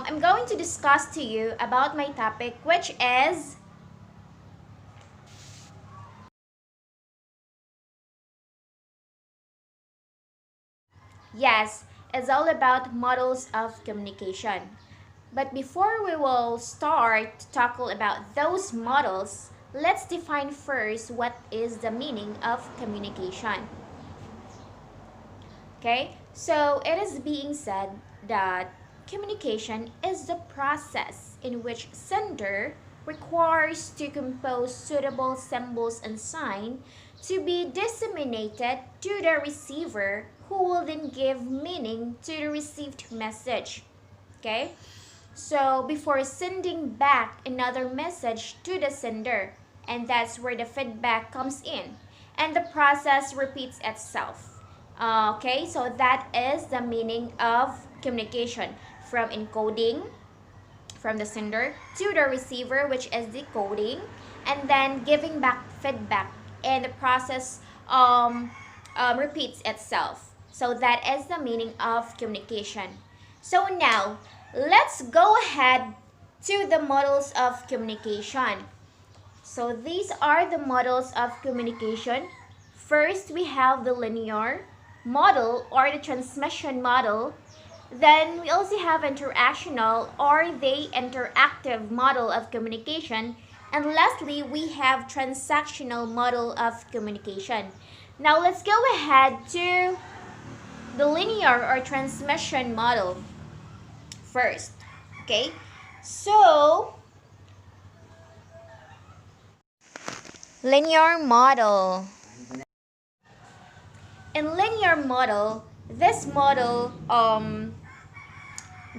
I'm going to discuss to you about my topic, which is yes, it's all about models of communication. But before we will start to tackle about those models, let's define first what is the meaning of communication. Okay, so it is being said that communication is the process in which sender requires to compose suitable symbols and sign to be disseminated to the receiver, who will then give meaning to the received message. Okay, so before sending back another message to the sender, and that's where the feedback comes in, and the process repeats itself. Okay, so that is the meaning of communication, from encoding from the sender to the receiver, which is decoding, and then giving back feedback, and the process repeats itself. So that is the meaning of communication. So now let's go ahead to the models of communication. So these are the models of communication. First, we have the linear model or the transmission model. Then we also have interactional or the interactive model of communication. And lastly, we have transactional model of communication. Now let's go ahead to the linear or transmission model first. Okay, so linear model. In linear model, this model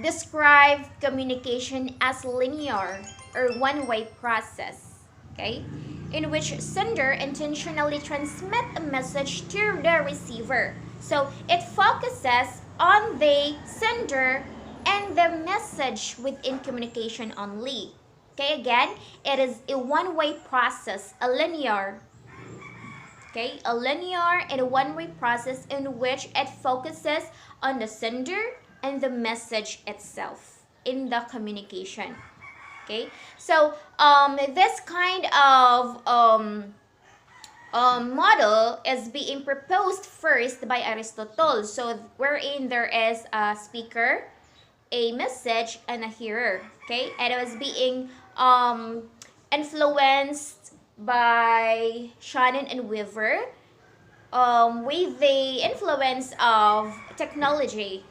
describe communication as linear or one-way process, okay, in which sender intentionally transmit a message to the receiver. So it focuses on the sender and the message within communication only. Okay, again, it is a one-way process, a linear. Okay, a linear and a one-way process in which it focuses on the sender and the message itself in the communication. Okay, so this kind of model is being proposed first by Aristotle. So wherein there is a speaker, a message, and a hearer. Okay, and it was being influenced by Shannon and Weaver with the influence of technology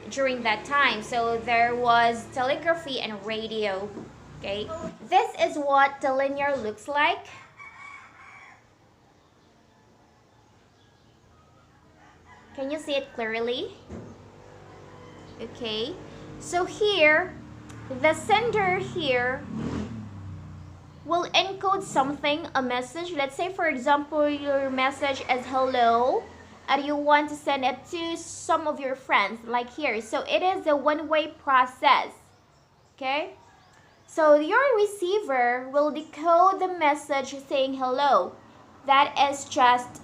during that time. So there was telegraphy and radio. Okay, this is what the linear looks like. Can you see it clearly? Okay, so here the sender here will encode something, a message. Let's say for example your message is hello and you want to send it to some of your friends, like here. So it is a one-way process. Okay, so your receiver will decode the message saying hello. That is just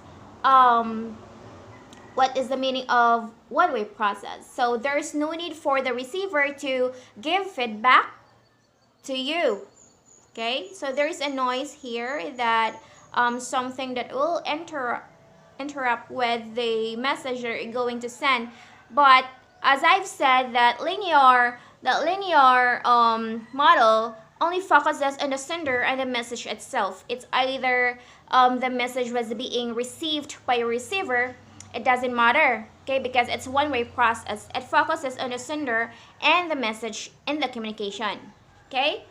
what is the meaning of one-way process. So there's no need for the receiver to give feedback to you. Okay, so there's a noise here that something that will interrupt with the message that you're going to send. But as I've said, that linear model only focuses on the sender and the message itself. It's either the message was being received by a receiver, it doesn't matter, okay, because it's one-way process. It focuses on the sender and the message in the communication. Okay,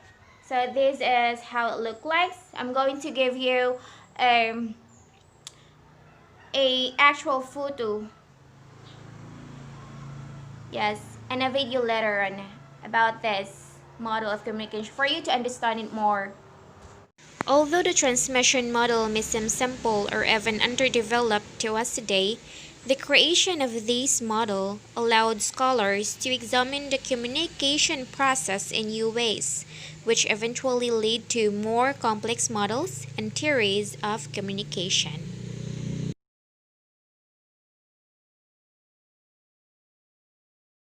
so this is how it looks like. I'm going to give you a actual photo, yes, and a video later on about this model of communication for you to understand it more. Although the transmission model may seem simple or even underdeveloped to us today, the creation of this model allowed scholars to examine the communication process in new ways, which eventually lead to more complex models and theories of communication.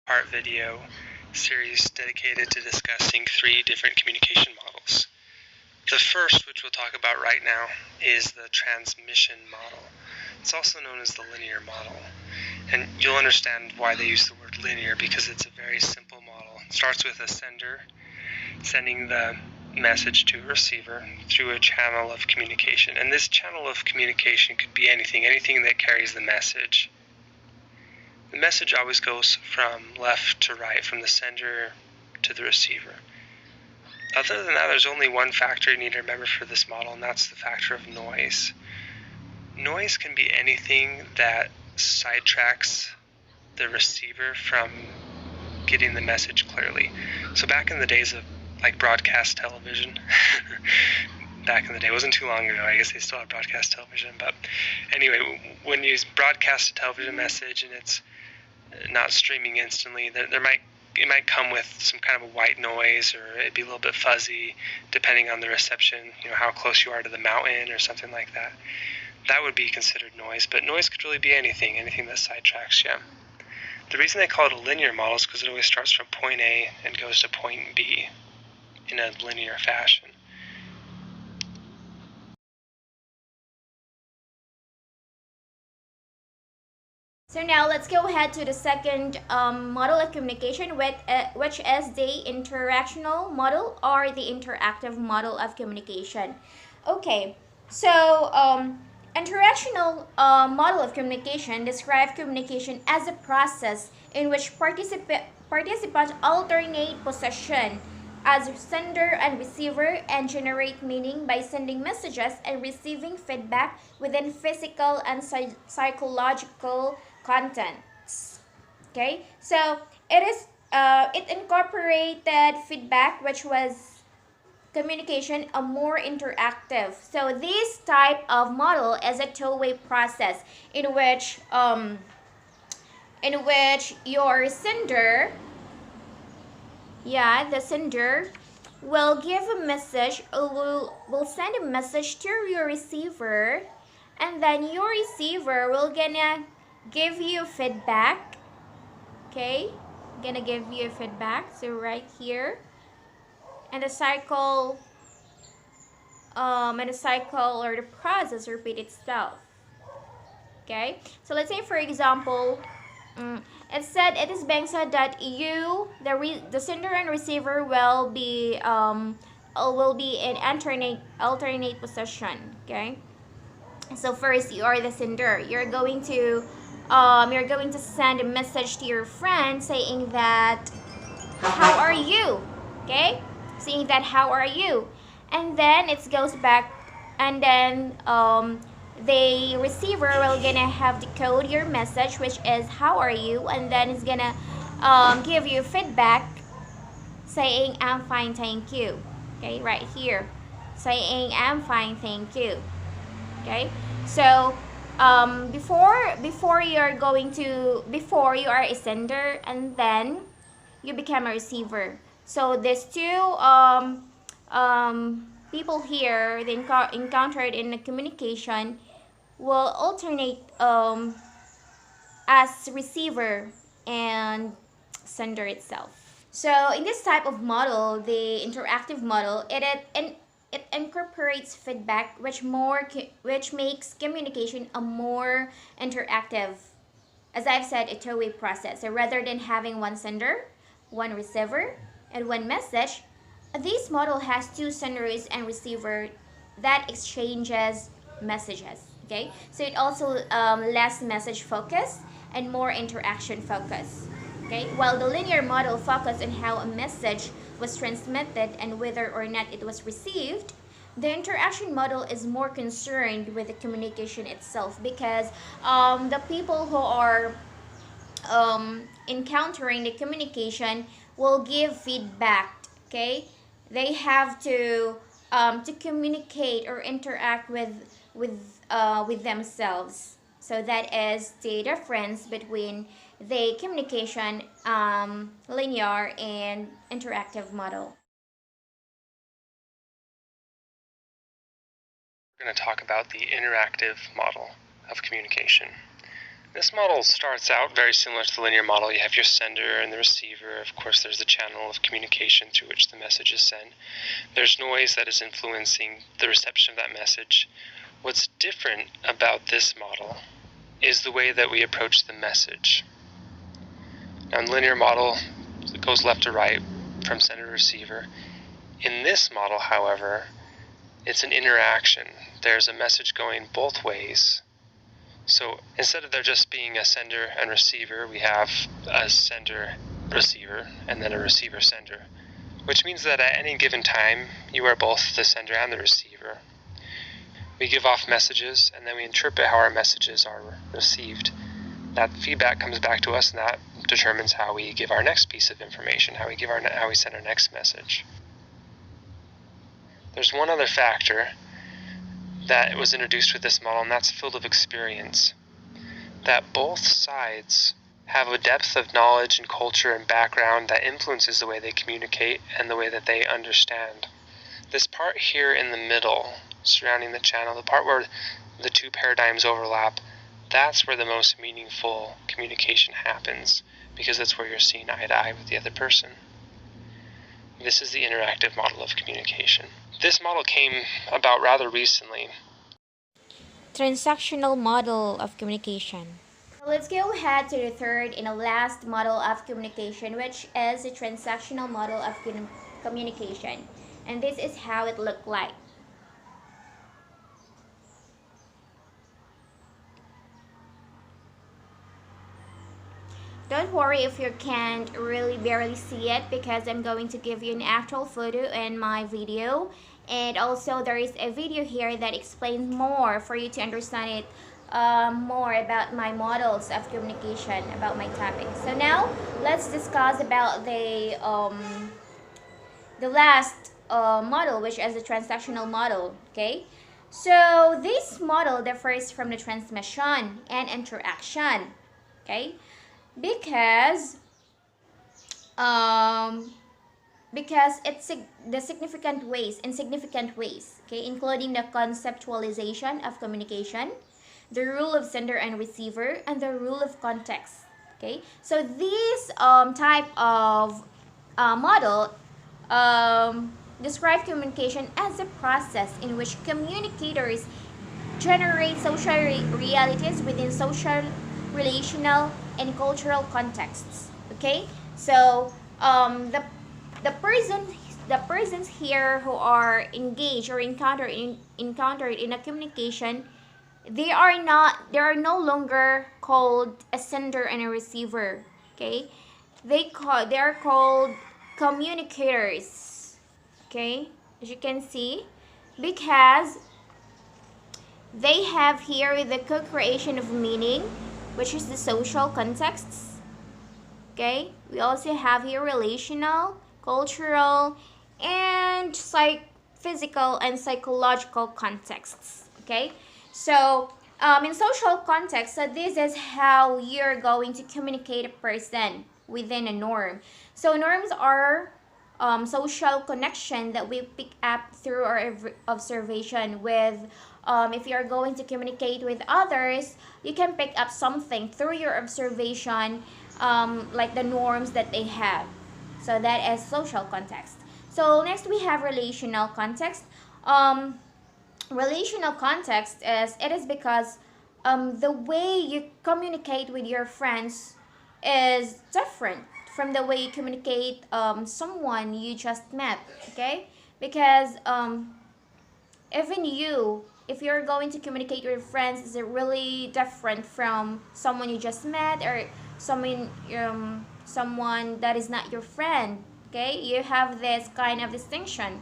Part video series dedicated to discussing 3 different communication models. The first, which we'll talk about right now, is the transmission model. It's also known as the linear model. And you'll understand why they use the word linear, because it's a very simple model. It starts with a sender sending the message to a receiver through a channel of communication. And this channel of communication could be anything that carries the message. The message always goes from left to right, from the sender to the receiver. Other than that, there's only one factor you need to remember for this model, and that's the factor of noise. Noise can be anything that sidetracks the receiver from getting the message clearly. So back in the days of like broadcast television, back in the day, it wasn't too long ago, I guess they still have broadcast television, but anyway, when you broadcast a television message and it's not streaming instantly, it might come with some kind of a white noise, or it'd be a little bit fuzzy depending on the reception, how close you are to the mountain or something like that. That would be considered noise, but noise could really be anything that sidetracks you. The reason they call it a linear model is because it always starts from point A and goes to point B in a linear fashion. So now let's go ahead to the second model of communication, which is the interactional model or the interactive model of communication. Okay, so interactional model of communication describes communication as a process in which participants alternate position as sender and receiver and generate meaning by sending messages and receiving feedback within physical and psychological contents. Okay, so it incorporated feedback, which was communication a more interactive. So this type of model is a two-way process in which your sender, the sender will give a message, or will send a message to your receiver, and then your receiver will gonna give you feedback. Okay, gonna give you feedback. So right here, and the cycle or the process repeat itself. Okay, so let's say for example, it said, it is being said that the sender and receiver will be in alternate position. Okay, so first, you are the sender. You're going to send a message to your friend saying that, how are you? Okay, saying that, how are you? And then it goes back, and then the receiver will gonna have to code your message, which is how are you, and then it's gonna give you feedback saying, I'm fine, thank you. Okay, right here, saying, I'm fine, thank you. Okay, so before you are a sender, and then you become a receiver. So these two people here, they encountered in the communication, will alternate as receiver and sender itself. So in this type of model, the interactive model, it incorporates feedback, which makes communication a more interactive. As I've said, a two-way process. So rather than having one sender, one receiver, and one message, this model has two senders and receiver that exchanges messages. Okay, so it also less message focus and more interaction focus. Okay, while the linear model focused on how a message was transmitted and whether or not it was received, the interaction model is more concerned with the communication itself, because the people who are encountering the communication will give feedback. Okay, they have to communicate or interact with themselves. So that is the difference between the communication linear and interactive model. We're going to talk about the interactive model of communication. This model starts out very similar to the linear model. You have your sender and the receiver. Of course, there's the channel of communication through which the message is sent. There's noise that is influencing the reception of that message. What's different about this model is the way that we approach the message. Now, in the linear model, it goes left to right from sender to receiver. In this model, however, it's an interaction. There's a message going both ways. So instead of there just being a sender and receiver, we have a sender receiver and then a receiver sender, which means that at any given time, you are both the sender and the receiver. We give off messages and then we interpret how our messages are received. That feedback comes back to us and that determines how we give our next piece of information, how we send our next message. There's one other factor that was introduced with this model, and that's field of experience. That both sides have a depth of knowledge and culture and background that influences the way they communicate and the way that they understand. This part here in the middle, surrounding the channel, the part where the two paradigms overlap, that's where the most meaningful communication happens, because that's where you're seeing eye to eye with the other person. This is the interactive model of communication. This model came about rather recently. Transactional model of communication. Let's go ahead to the third and the last model of communication, which is the transactional model of communication. And this is how it looked like. Don't worry if you can't really barely see it, because I'm going to give you an actual photo in my video, and also there is a video here that explains more for you to understand it more about my models of communication, about my topic. So now let's discuss about the last model, which is the transactional model. Okay, so this model differs from the transmission and interaction. Okay, because it's the insignificant ways, okay, including the conceptualization of communication, the rule of sender and receiver, and the rule of context. Okay, so this type of model describe communication as a process in which communicators generate social realities within social, relational, and cultural contexts. Okay, so the persons here who are engaged or encountered in a communication, they are no longer called a sender and a receiver. Okay, they are called communicators. Okay, as you can see, because they have here the co-creation of meaning, which is the social contexts. Okay, we also have here relational, cultural, and physical and psychological contexts. Okay, so in social context, so this is how you're going to communicate a person within a norm. So norms are social connection that we pick up through our observation with. If you're going to communicate with others, you can pick up something through your observation, like the norms that they have. So that is social context. So next we have relational context. Relational context is because the way you communicate with your friends is different from the way you communicate someone you just met. Okay, because even you, if you're going to communicate with your friends, is it really different from someone you just met, or someone that is not your friend. Okay, you have this kind of distinction,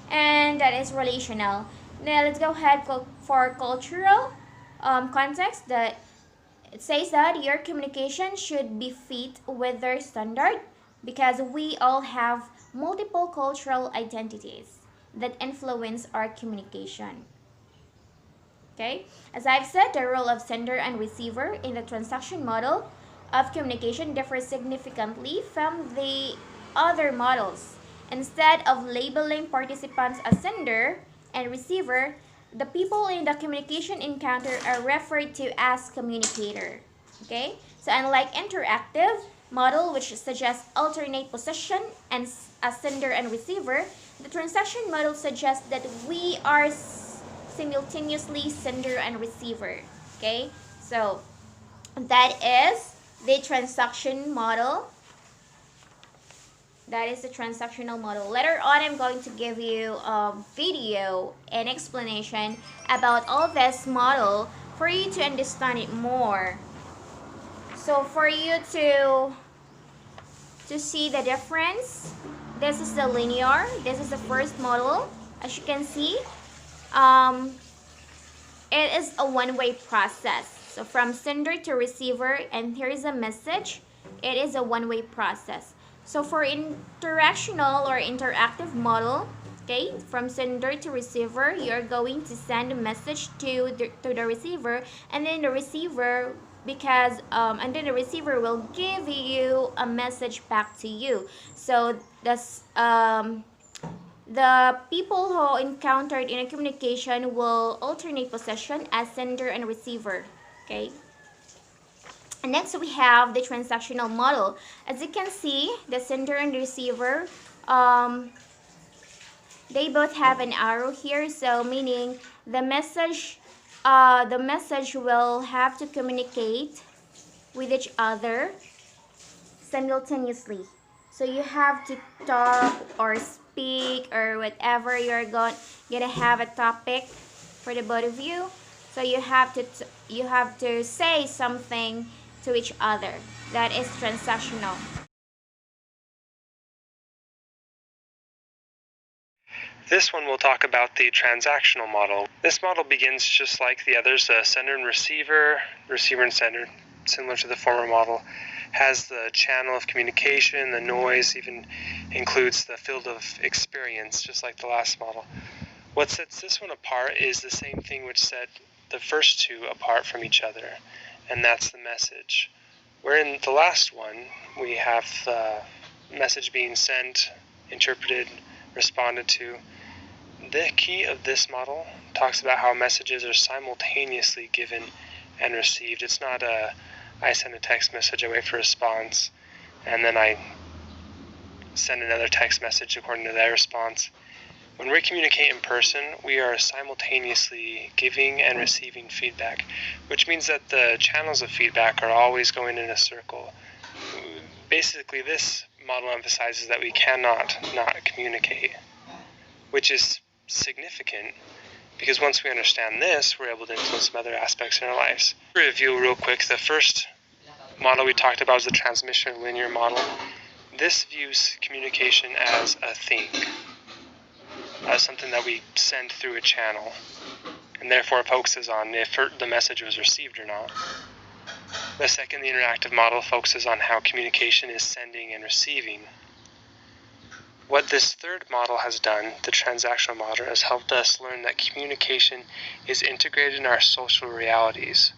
and that is relational. Now let's go ahead for cultural context. That it says that your communication should be fit with their standard, because we all have multiple cultural identities that influence our communication. Okay, as I've said, the role of sender and receiver in the transaction model of communication differs significantly from the other models. Instead of labeling participants as sender and receiver, the people in the communication encounter are referred to as communicator. Okay, so unlike interactive model, which suggests alternate position and a sender and receiver, the transaction model suggests that we are simultaneously sender and receiver. Okay, so that is the transaction model. That is the transactional model. Later on, I'm going to give you a video and explanation about all this model for you to understand it more. So for you to see the difference, this is the linear. This is the first model. As you can see, um, it is a one-way process. So from sender to receiver, and here is a message. It is a one-way process. So for interactional or interactive model, okay, from sender to receiver, you're going to send a message to the receiver, and then the receiver and then the receiver will give you a message back to you. So that's the people who encountered in a communication will alternate possession as sender and receiver. Okay. And next we have the transactional model. As you can see, the sender and receiver, um, they both have an arrow here. So meaning the message will have to communicate with each other simultaneously. So you have to talk or speak or whatever gonna have a topic for the both of you. So you have to say something to each other. That is transactional. This one will talk about the transactional model. This model begins just like the others, sender and receiver, receiver and sender, similar to the former model, has the channel of communication, the noise, even includes the field of experience, just like the last model. What sets this one apart is the same thing which set the first two apart from each other, and that's the message. Where in the last one, we have the message being sent, interpreted, responded to. The key of this model talks about how messages are simultaneously given and received. It's not I send a text message, I wait for a response, and then I send another text message according to that response. When we communicate in person, we are simultaneously giving and receiving feedback, which means that the channels of feedback are always going in a circle. Basically, this model emphasizes that we cannot not communicate, which is significant because once we understand this, we're able to influence some other aspects in our lives. Review real quick. The first model we talked about is the transmission linear model. This views communication as a thing, as something that we send through a channel, and therefore focuses on if the message was received or not. The second, the interactive model, focuses on how communication is sending and receiving. What this third model has done, the transactional model, has helped us learn that communication is integrated in our social realities.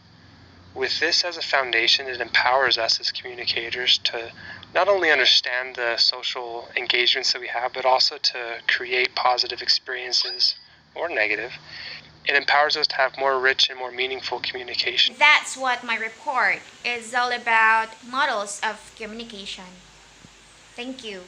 With this as a foundation, it empowers us as communicators to not only understand the social engagements that we have, but also to create positive experiences, or negative. It empowers us to have more rich and more meaningful communication. That's what my report is all about, models of communication. Thank you.